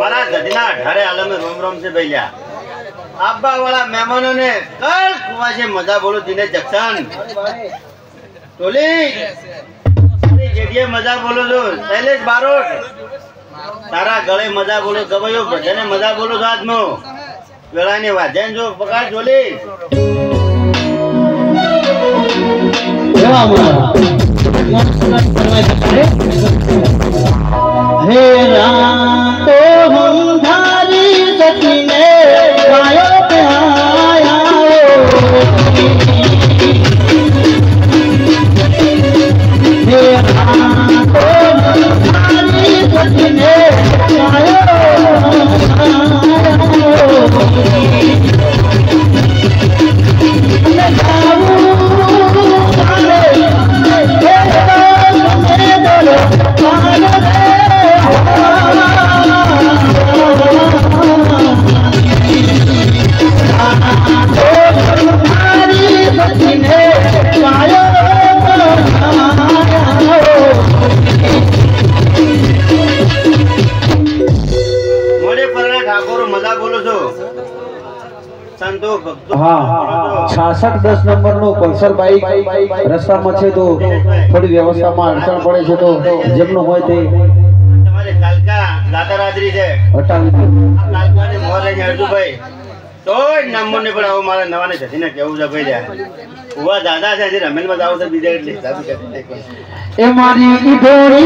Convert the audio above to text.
मारा जदीना 18 आलम रोम रोम से भैया आब्बा वाला मेहमानों ने कल कुआं से मजा बोलो दिने जक्सन टोली जेडिए मजा बोलो जो शैलेश बारोट तारा गळे मजा बोलो गवयो भजने मजा बोलो जो आदमो वेळाने वाजन जो पगार टोली हे राम तो हम धारी सकीने आयो पे आया हे राम तो हम धारी सकीने आयो हाँ 66-10 नंबर नो पल्सर बाइक रस्ता में छे तो थोड़ी व्यवस्था में अड़चण पड़े छे तो जेमनो होय ते તમારે કાલકા દાતા રાત્રી છે હટાવી દો કાલકાને મોરે હેડુ ભાઈ તોય નંબર ને પણ આવો મારા નવાને જતીને કેવું છે ભાઈ જા ઉવા દાદા છે જે રમેલમાં જાવ છે બીજે એટલે હિસાબ કરી એ મારી ઈડોળી